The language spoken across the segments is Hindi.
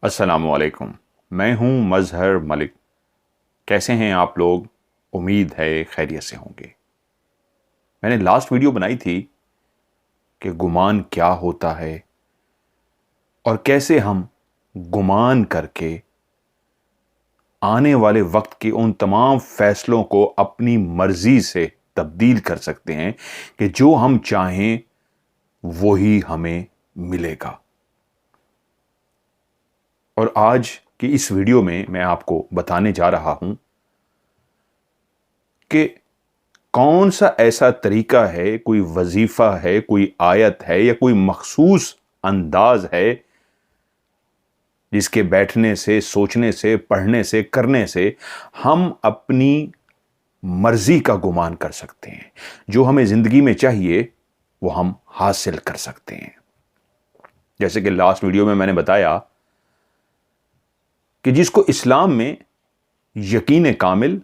अस्सलामुअलैकुम। मैं हूं मजहर मलिक। कैसे हैं आप लोग? उम्मीद है खैरियत से होंगे। मैंने लास्ट वीडियो बनाई थी कि गुमान क्या होता है और कैसे हम गुमान करके आने वाले वक्त के उन तमाम फैसलों को अपनी मर्जी से तब्दील कर सकते हैं कि जो हम चाहें वही हमें मिलेगा। और आज की इस वीडियो में मैं आपको बताने जा रहा हूं कि कौन सा ऐसा तरीका है, कोई वजीफा है, कोई आयत है या कोई मखसूस अंदाज है जिसके बैठने से, सोचने से, पढ़ने से, करने से हम अपनी मर्जी का गुमान कर सकते हैं। जो हमें जिंदगी में चाहिए वो हम हासिल कर सकते हैं। जैसे कि लास्ट वीडियो में मैंने बताया कि जिसको इस्लाम में यकीन कामिल,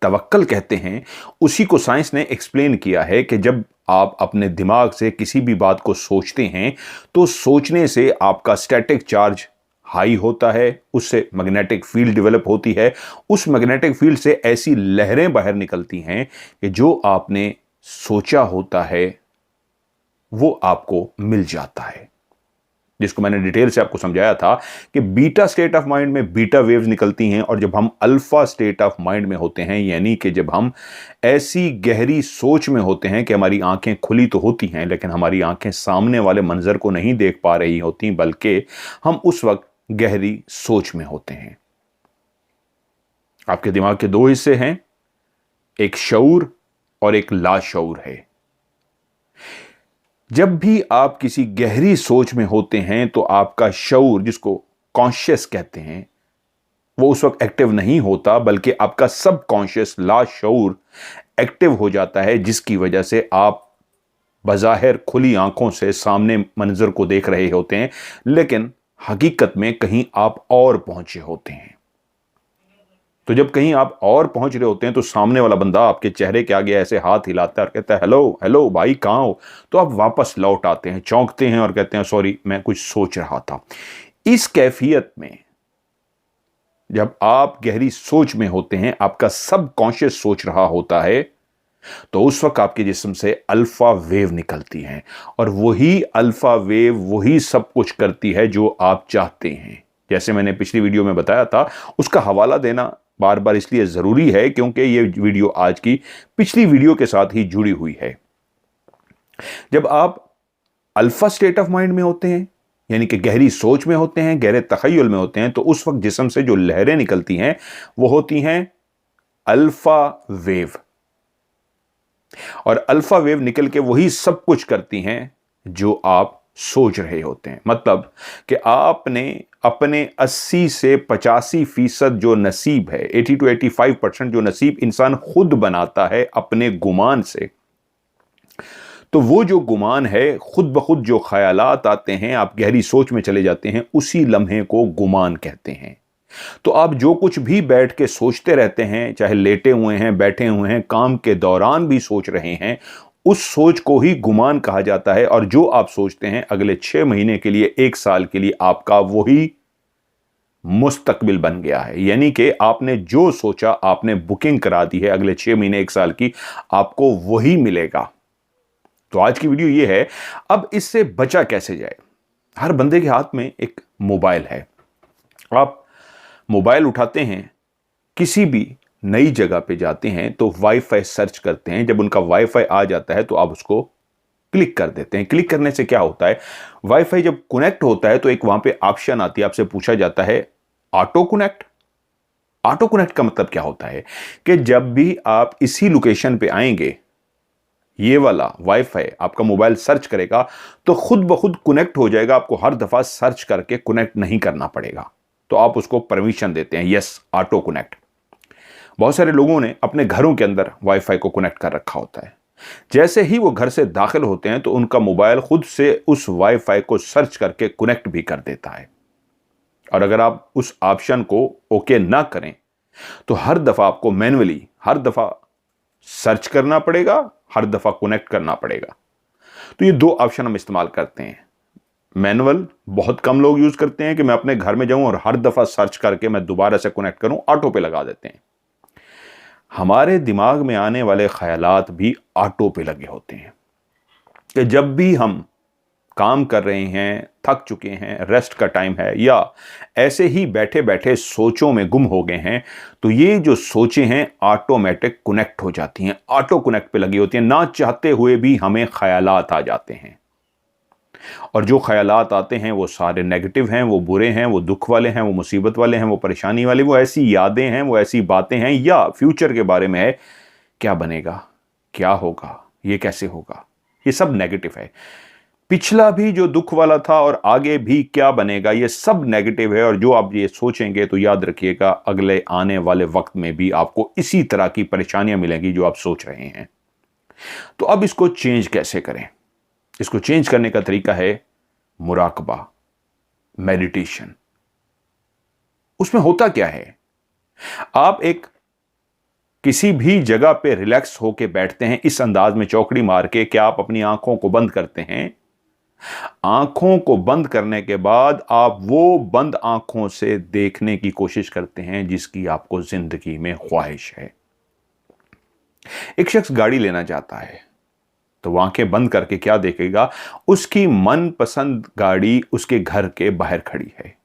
तवक्कल कहते हैं, उसी को साइंस ने एक्सप्लेन किया है कि जब आप अपने दिमाग से किसी भी बात को सोचते हैं तो सोचने से आपका स्टैटिक चार्ज हाई होता है, उससे मैग्नेटिक फील्ड डेवलप होती है। उस मैग्नेटिक फील्ड से ऐसी लहरें बाहर निकलती हैं कि जो आपने सोचा होता है वो आपको मिल जाता है। जिसको मैंने डिटेल से आपको समझाया था कि बीटा स्टेट ऑफ माइंड में बीटा वेव्स निकलती हैं, और जब हम अल्फा स्टेट ऑफ माइंड में होते हैं, यानी कि जब हम ऐसी गहरी सोच में होते हैं कि हमारी आंखें खुली तो होती हैं लेकिन हमारी आंखें सामने वाले मंजर को नहीं देख पा रही होती, बल्कि हम उस वक्त गहरी सोच में होते हैं। आपके दिमाग के दो हिस्से हैं, एक शऊर और एक लाशऊर है। जब भी आप किसी गहरी सोच में होते हैं तो आपका शऊर, जिसको कॉन्शियस कहते हैं, वो उस वक्त एक्टिव नहीं होता, बल्कि आपका सब कॉन्शियस, लाशऊर एक्टिव हो जाता है, जिसकी वजह से आप बज़ाहिर खुली आंखों से सामने मंजर को देख रहे होते हैं, लेकिन हकीकत में कहीं आप और पहुंचे होते हैं। तो जब कहीं आप और पहुंच रहे होते हैं तो सामने वाला बंदा आपके चेहरे के आगे ऐसे हाथ हिलाता है और कहता है हेलो हेलो भाई कहाँ हो। तो आप वापस लौट आते हैं, चौंकते हैं और कहते हैं सॉरी मैं कुछ सोच रहा था। इस कैफियत में जब आप गहरी सोच में होते हैं, आपका सब कॉन्शियस सोच रहा होता है, तो उस वक्त आपके जिस्म से अल्फा वेव निकलती है, और वही अल्फा वेव वही सब कुछ करती है जो आप चाहते हैं। जैसे मैंने पिछली वीडियो में बताया था, उसका हवाला देना बार बार इसलिए जरूरी है क्योंकि यह वीडियो आज की पिछली वीडियो के साथ ही जुड़ी हुई है। जब आप अल्फा स्टेट ऑफ माइंड में होते हैं, यानी कि गहरी सोच में होते हैं, गहरे तखय्युल में होते हैं, तो उस वक्त जिस्म से जो लहरें निकलती हैं वो होती हैं अल्फा वेव। और अल्फा वेव निकल के वही सब कुछ करती हैं जो आप सोच रहे होते हैं। मतलब कि आपने अपने 80 से 85% जो नसीब है, 80 to 85% जो नसीब इंसान खुद बनाता है अपने गुमान से, तो वो जो गुमान है, खुद ब खुद जो ख्यालात आते हैं, आप गहरी सोच में चले जाते हैं, उसी लम्हे को गुमान कहते हैं। तो आप जो कुछ भी बैठ के सोचते रहते हैं, चाहे लेटे हुए हैं, बैठे हुए हैं, काम के दौरान भी सोच रहे हैं, उस सोच को ही गुमान कहा जाता है। और जो आप सोचते हैं अगले 6 महीने के लिए, 1 साल के लिए, आपका वही मुस्तकबिल बन गया है। यानी कि आपने जो सोचा, आपने बुकिंग करा दी है अगले 6 महीने, 1 साल की, आपको वही मिलेगा। तो आज की वीडियो ये है, अब इससे बचा कैसे जाए। हर बंदे के हाथ में एक मोबाइल है। आप मोबाइल उठाते हैं, किसी भी नई जगह पे जाते हैं तो वाईफाई सर्च करते हैं। जब उनका वाईफाई आ जाता है तो आप उसको क्लिक कर देते हैं। क्लिक करने से क्या होता है, वाईफाई जब कनेक्ट होता है तो एक वहां पे ऑप्शन आती है, आपसे पूछा जाता है ऑटो कनेक्ट। ऑटो कनेक्ट का मतलब क्या होता है कि जब भी आप इसी लोकेशन पे आएंगे, ये वाला वाईफाई आपका मोबाइल सर्च करेगा तो खुद ब खुद कनेक्ट हो जाएगा। आपको हर दफा सर्च करके कनेक्ट नहीं करना पड़ेगा। तो आप उसको परमिशन देते हैं, यस ऑटो कनेक्ट। बहुत सारे लोगों ने अपने घरों के अंदर वाईफाई को कनेक्ट कर रखा होता है। जैसे ही वो घर से दाखिल होते हैं तो उनका मोबाइल खुद से उस वाईफाई को सर्च करके कनेक्ट भी कर देता है। और अगर आप उस ऑप्शन को ओके ना करें तो हर दफा आपको मैन्युअली हर दफा सर्च करना पड़ेगा, हर दफा कनेक्ट करना पड़ेगा। तो ये 2 ऑप्शन हम इस्तेमाल करते हैं। मैनुअल बहुत कम लोग यूज करते हैं कि मैं अपने घर में जाऊं और हर दफा सर्च करके मैं दोबारा से कनेक्ट करूं, ऑटो पे लगा देते हैं। हमारे दिमाग में आने वाले ख्यालात भी ऑटो पे लगे होते हैं कि जब भी हम काम कर रहे हैं, थक चुके हैं, रेस्ट का टाइम है, या ऐसे ही बैठे बैठे सोचों में गुम हो गए हैं, तो ये जो सोचें हैं ऑटोमेटिक कनेक्ट हो जाती हैं, ऑटो कनेक्ट पे लगी होती हैं। ना चाहते हुए भी हमें ख्यालात आ जाते हैं, और जो ख्यालात आते हैं वो सारे नेगेटिव हैं, वो बुरे हैं, वो दुख वाले हैं, वो मुसीबत वाले हैं, वो परेशानी वाले, वो ऐसी यादें हैं, वो ऐसी बातें हैं, या फ्यूचर के बारे में है, क्या बनेगा, क्या होगा, ये कैसे होगा, ये सब नेगेटिव है। पिछला भी जो दुख वाला था और आगे भी क्या बनेगा, ये सब नेगेटिव है। और जो आप ये सोचेंगे तो याद रखिएगा अगले आने वाले वक्त में भी आपको इसी तरह की परेशानियां मिलेंगी जो आप सोच रहे हैं। तो अब इसको चेंज कैसे करें? इसको चेंज करने का तरीका है मुराकबा, मेडिटेशन। उसमें होता क्या है, आप एक किसी भी जगह पे रिलैक्स होके बैठते हैं इस अंदाज में चौकड़ी मार के कि आप अपनी आंखों को बंद करते हैं। आंखों को बंद करने के बाद आप वो बंद आंखों से देखने की कोशिश करते हैं जिसकी आपको जिंदगी में ख्वाहिश है। एक शख्स गाड़ी लेना चाहता है तो वो आंखें बंद करके क्या देखेगा, उसकी मनपसंद गाड़ी उसके घर के बाहर खड़ी है।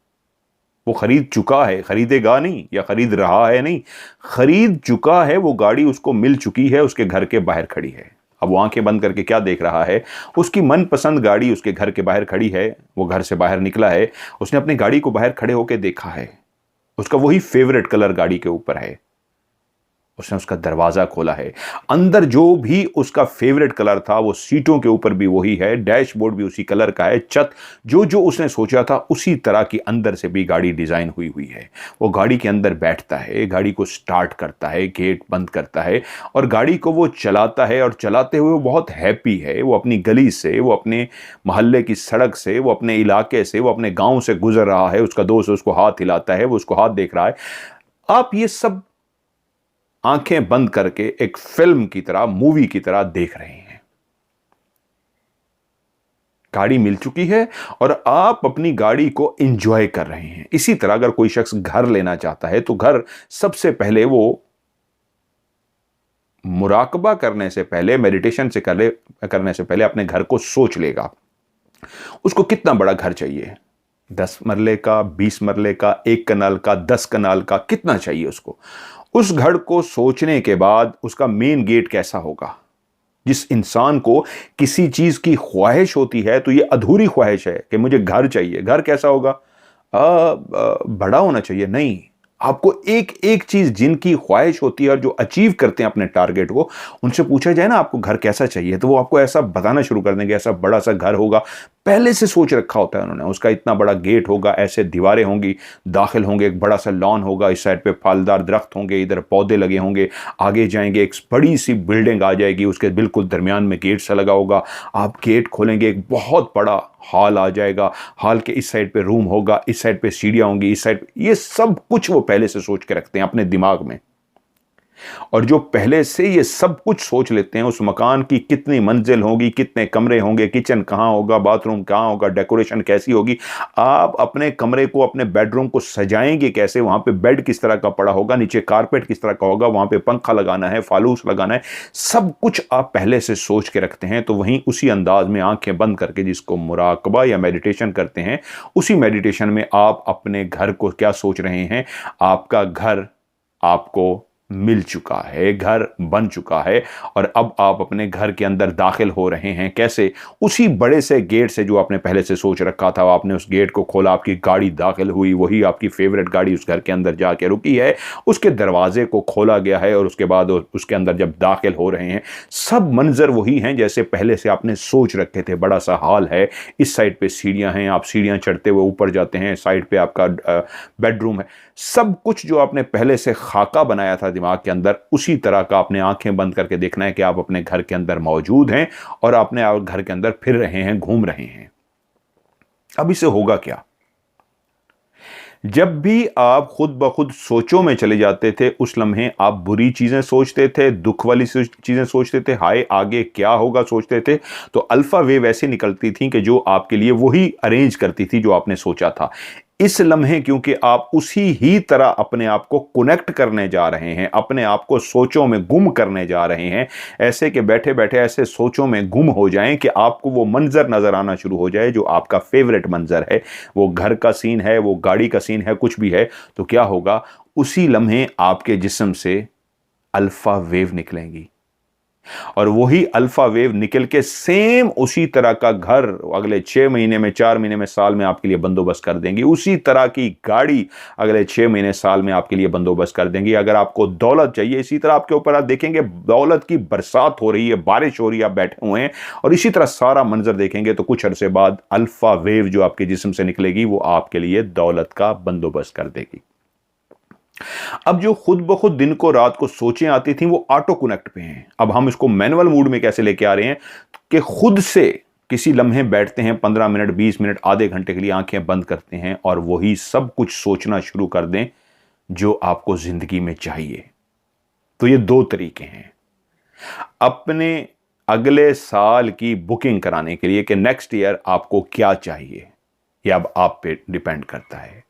वो खरीद चुका है, खरीदेगा नहीं, या खरीद रहा है नहीं, खरीद चुका है, वो गाड़ी उसको मिल चुकी है, उसके घर के बाहर खड़ी है। अब वो आंखें बंद करके क्या देख रहा है, उसकी मनपसंद गाड़ी उसके घर के बाहर खड़ी है। वो घर से बाहर निकला है, उसने अपनी गाड़ी को बाहर खड़े होकर देखा है, उसका वही फेवरेट कलर गाड़ी के ऊपर है। उसने उसका दरवाजा खोला है, अंदर जो भी उसका फेवरेट कलर था वो सीटों के ऊपर भी वही है, डैशबोर्ड भी उसी कलर का है, छत जो जो उसने सोचा था उसी तरह की अंदर से भी गाड़ी डिजाइन हुई हुई है। वो गाड़ी के अंदर बैठता है, गाड़ी को स्टार्ट करता है, गेट बंद करता है और गाड़ी को वो चलाता है। और चलाते हुए वो बहुत हैप्पी है। वो अपनी गली से, वो अपने मोहल्ले की सड़क से, वो अपने इलाके से, वो अपने गांव से गुजर रहा है। उसका दोस्त उसको हाथ हिलाता है, वो उसको हाथ देख रहा है। आप ये सब आंखें बंद करके एक फिल्म की तरह, मूवी की तरह देख रहे हैं। गाड़ी मिल चुकी है और आप अपनी गाड़ी को एंजॉय कर रहे हैं। इसी तरह अगर कोई शख्स घर लेना चाहता है तो घर सबसे पहले वो मुराकबा करने से पहले, मेडिटेशन से करने से पहले अपने घर को सोच लेगा। उसको कितना बड़ा घर चाहिए, 10 मरले का, 20 मरले का, 1 कनाल का, 10 कनाल का, कितना चाहिए उसको। उस घर को सोचने के बाद उसका मेन गेट कैसा होगा। जिस इंसान को किसी चीज की ख्वाहिश होती है तो ये अधूरी ख्वाहिश है कि मुझे घर चाहिए। घर कैसा होगा, बड़ा होना चाहिए, नहीं। आपको एक एक चीज जिनकी ख्वाहिश होती है और जो अचीव करते हैं अपने टारगेट को, उनसे पूछा जाए ना आपको घर कैसा चाहिए, तो वो आपको ऐसा बताना शुरू कर देंगे, ऐसा बड़ा सा घर होगा। पहले से सोच रखा होता है उन्होंने, उसका इतना बड़ा गेट होगा, ऐसे दीवारें होंगी, दाखिल होंगे, एक बड़ा सा लॉन होगा, इस साइड पे फलदार दरख्त होंगे, इधर पौधे लगे होंगे, आगे जाएंगे एक बड़ी सी बिल्डिंग आ जाएगी, उसके बिल्कुल दरमियान में गेट सा लगा होगा। आप गेट खोलेंगे, एक बहुत बड़ा हॉल आ जाएगा, हॉल के इस साइड पे रूम होगा, इस साइड पे सीढ़ियां होंगी, इस साइड, ये सब कुछ वो पहले से सोच के रखते हैं अपने दिमाग में। और जो पहले से ये सब कुछ सोच लेते हैं, उस मकान की कितनी मंजिल होगी, कितने कमरे होंगे, किचन कहाँ होगा, बाथरूम कहाँ होगा, डेकोरेशन कैसी होगी, आप अपने कमरे को, अपने बेडरूम को सजाएंगे कैसे, वहां पे बेड किस तरह का पड़ा होगा, नीचे कारपेट किस तरह का होगा, वहां पे पंखा लगाना है, फालूस लगाना है, सब कुछ आप पहले से सोच के रखते हैं। तो वहीं उसी अंदाज में आंखें बंद करके, जिसको मुराकबा या मेडिटेशन करते हैं, उसी मेडिटेशन में आप अपने घर को क्या सोच रहे हैं, आपका घर आपको मिल चुका है, घर बन चुका है और अब आप अपने घर के अंदर दाखिल हो रहे हैं। कैसे, उसी बड़े से गेट से जो आपने पहले से सोच रखा था। आपने उस गेट को खोला, आपकी गाड़ी दाखिल हुई, वही आपकी फेवरेट गाड़ी उस घर के अंदर जाके रुकी है, उसके दरवाजे को खोला गया है और उसके बाद उसके अंदर जब दाखिल हो रहे हैं, सब मंजर वही हैं जैसे पहले से आपने सोच रखे थे। बड़ा सा हॉल है, इस साइड पे सीढ़ियां हैं, आप सीढ़ियां चढ़ते हुए ऊपर जाते हैं, साइड पे आपका बेडरूम है। सब कुछ जो आपने पहले से खाका बनाया था दिमाग के अंदर, उसी तरह का आपने आंखें बंद करके देखना है कि आप अपने घर के अंदर मौजूद हैं और अपने घर के अंदर फिर रहे हैं, घूम रहे हैं। अब इसे होगा क्या, जब भी आप खुद ब खुद सोचों में चले जाते थे, उस लम्हे आप बुरी चीजें सोचते थे, दुख वाली चीजें सोचते थे, हाय आगे क्या होगा सोचते थे, तो अल्फा वेव ऐसी निकलती थी कि जो आपके लिए वही अरेंज करती थी जो आपने सोचा था। इस लम्हे क्योंकि आप उसी ही तरह अपने आप को कनेक्ट करने जा रहे हैं, अपने आप को सोचों में गुम करने जा रहे हैं, ऐसे कि बैठे बैठे ऐसे सोचों में गुम हो जाएं कि आपको वो मंजर नजर आना शुरू हो जाए जो आपका फेवरेट मंजर है, वो घर का सीन है, वो गाड़ी का सीन है, कुछ भी है, तो क्या होगा, उसी लम्हे आपके जिस्म से अल्फा वेव निकलेंगी और वही अल्फा वेव निकल के सेम उसी तरह का घर अगले 6 महीने में, 4 महीने में, साल में आपके लिए बंदोबस्त कर देंगी। उसी तरह की गाड़ी अगले 6 महीने, साल में आपके लिए बंदोबस्त कर देंगी। अगर आपको दौलत चाहिए, इसी तरह आपके ऊपर आप देखेंगे दौलत की बरसात हो रही है, बारिश हो रही है, आप बैठे हुए हैं और इसी तरह सारा मंजर देखेंगे तो कुछ अरसे बाद अल्फा वेव जो आपके जिस्म से निकलेगी वो आपके लिए दौलत का बंदोबस्त कर देगी। अब जो खुद ब खुद दिन को रात को सोचें आती थी वो ऑटो कनेक्ट पे हैं। अब हम इसको मैनुअल मूड में कैसे लेके आ रहे हैं कि खुद से किसी लम्हे बैठते हैं, 15 मिनट, 20 मिनट, आधे घंटे के लिए आंखें बंद करते हैं और वही सब कुछ सोचना शुरू कर दें जो आपको जिंदगी में चाहिए। तो ये दो तरीके हैं अपने अगले साल की बुकिंग कराने के लिए कि नेक्स्ट ईयर आपको क्या चाहिए। यह अब आप पे डिपेंड करता है।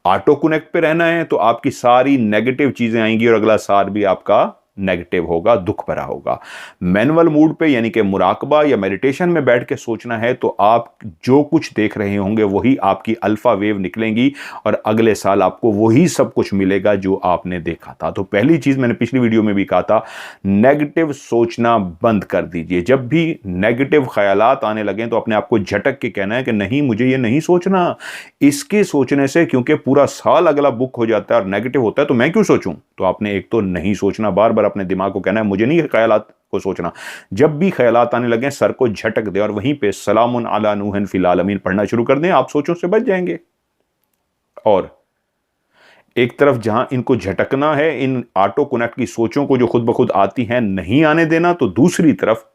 ऑटो कनेक्ट पे रहना है तो आपकी सारी नेगेटिव चीजें आएंगी और अगला साल भी आपका नेगेटिव होगा, दुख भरा होगा। मैनुअल मूड पे यानी कि मुराकबा या मेडिटेशन में बैठ के सोचना है तो आप जो कुछ देख रहे होंगे वही आपकी अल्फा वेव निकलेंगी और अगले साल आपको वही सब कुछ मिलेगा जो आपने देखा था। तो पहली चीज मैंने पिछली वीडियो में भी कहा था, नेगेटिव सोचना बंद कर दीजिए। जब भी नेगेटिव ख्यालात आने लगे तो अपने आप को झटक के कहना है कि नहीं, मुझे ये नहीं सोचना। इसके सोचने से क्योंकि पूरा साल अगला बुक हो जाता है और नेगेटिव होता है तो मैं क्यों सोचूं। तो आपने एक तो नहीं सोचना, बार बार अपने दिमाग को कहना है मुझे नहीं ख्यालात को सोचना। जब भी ख्यालात आने लगे सर को झटक दे और वहीं पे सलामुन अला नूहन फिल आलमीन पढ़ना शुरू कर दें, आप सोचों से बच जाएंगे। और एक तरफ जहां इनको झटकना है, इन ऑटो कनेक्ट की सोचों को जो खुद ब खुद आती हैं नहीं आने देना, तो दूसरी तरफ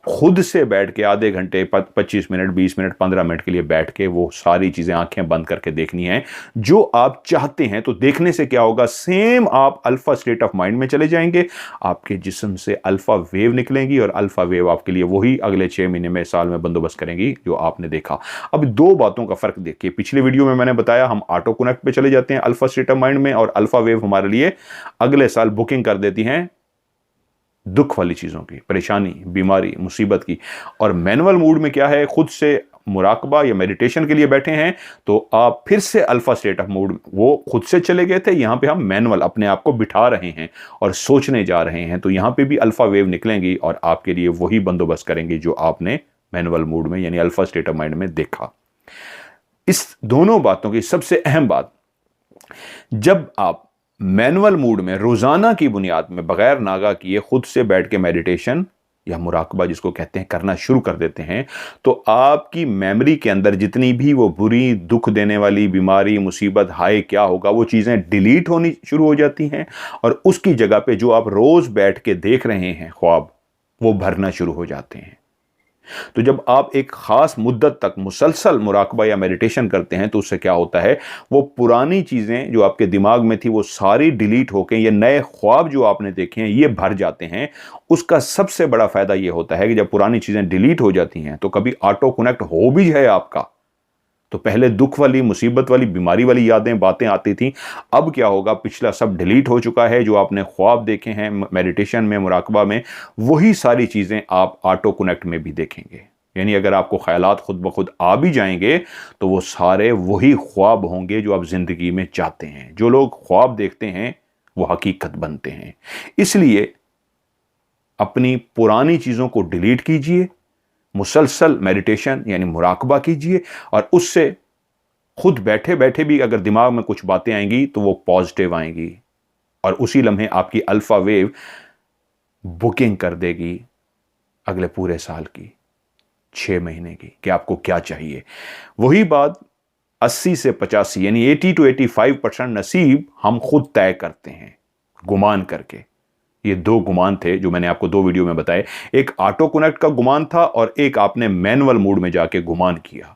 खुद से बैठ के आधे घंटे, 25 मिनट, 20 मिनट, 15 मिनट के लिए बैठ के वो सारी चीजें आंखें बंद करके देखनी है जो आप चाहते हैं। तो देखने से क्या होगा, सेम आप अल्फा स्टेट ऑफ माइंड में चले जाएंगे, आपके जिस्म से अल्फा वेव निकलेंगी और अल्फा वेव आपके लिए वही अगले 6 महीने में, साल में बंदोबस्त करेंगी जो आपने देखा। अब दो बातों का फर्क देखिए। पिछले वीडियो में मैंने बताया हम ऑटो कनेक्ट पे चले जाते हैं अल्फा स्टेट ऑफ माइंड में और अल्फा वेव हमारे लिए अगले साल बुकिंग कर देती हैं दुख वाली चीजों की, परेशानी, बीमारी, मुसीबत की। और मैनुअल मूड में क्या है, खुद से मुराकबा या मेडिटेशन के लिए बैठे हैं तो आप फिर से अल्फा स्टेट ऑफ मूड, वो खुद से चले गए थे, यहां पे हम मैनुअल अपने आप को बिठा रहे हैं और सोचने जा रहे हैं। तो यहां पे भी अल्फा वेव निकलेंगी और आपके लिए वही बंदोबस्त करेंगी जो आपने मैनुअल मूड में यानी अल्फा स्टेट ऑफ माइंड में देखा। इस दोनों बातों की सबसे अहम बात, जब आप मैनुअल मूड में रोजाना की बुनियाद में बगैर नागा किए खुद से बैठ के मेडिटेशन या मुराकबा जिसको कहते हैं करना शुरू कर देते हैं तो आपकी मेमोरी के अंदर जितनी भी वो बुरी, दुख देने वाली, बीमारी, मुसीबत, हाय क्या होगा, वो चीजें डिलीट होनी शुरू हो जाती हैं और उसकी जगह पे जो आप रोज बैठ के देख रहे हैं ख्वाब, वो भरना शुरू हो जाते हैं। तो जब आप एक खास मुद्दत तक मुसलसल मुराकबा या मेडिटेशन करते हैं तो उससे क्या होता है, वो पुरानी चीजें जो आपके दिमाग में थी वो सारी डिलीट होकर ये नए ख्वाब जो आपने देखे हैं ये भर जाते हैं। उसका सबसे बड़ा फायदा ये होता है कि जब पुरानी चीजें डिलीट हो जाती हैं तो कभी ऑटो कनेक्ट हो भी जाए आपका, तो पहले दुख वाली, मुसीबत वाली, बीमारी वाली यादें, बातें आती थी, अब क्या होगा, पिछला सब डिलीट हो चुका है। जो आपने ख्वाब देखे हैं मेडिटेशन में, मुराकबा में, वही सारी चीजें आप ऑटो कनेक्ट में भी देखेंगे। यानी अगर आपको ख्यालात खुद ब खुद आ भी जाएंगे तो वो सारे वही ख्वाब होंगे जो आप जिंदगी में चाहते हैं। जो लोग ख्वाब देखते हैं वो हकीकत बनते हैं। इसलिए अपनी पुरानी चीजों को डिलीट कीजिए, मुसलसल मेडिटेशन यानी मुराकबा कीजिए और उससे खुद बैठे बैठे भी अगर दिमाग में कुछ बातें आएंगी तो वो पॉजिटिव आएंगी और उसी लम्हे आपकी अल्फा वेव बुकिंग कर देगी अगले पूरे साल की, 6 महीने की, कि आपको क्या चाहिए। वही बात 80 से 85 यानी 80 to 85% नसीब हम खुद तय करते हैं गुमान करके। ये दो गुमान थे जो मैंने आपको 2 वीडियो में बताए। एक ऑटो कनेक्ट का गुमान था और एक आपने मैनुअल मूड में जाके गुमान किया।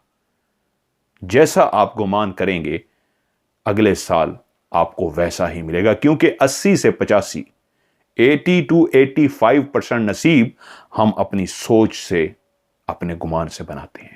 जैसा आप गुमान करेंगे अगले साल आपको वैसा ही मिलेगा, क्योंकि 80 से 85, 80 to 85% नसीब हम अपनी सोच से, अपने गुमान से बनाते हैं।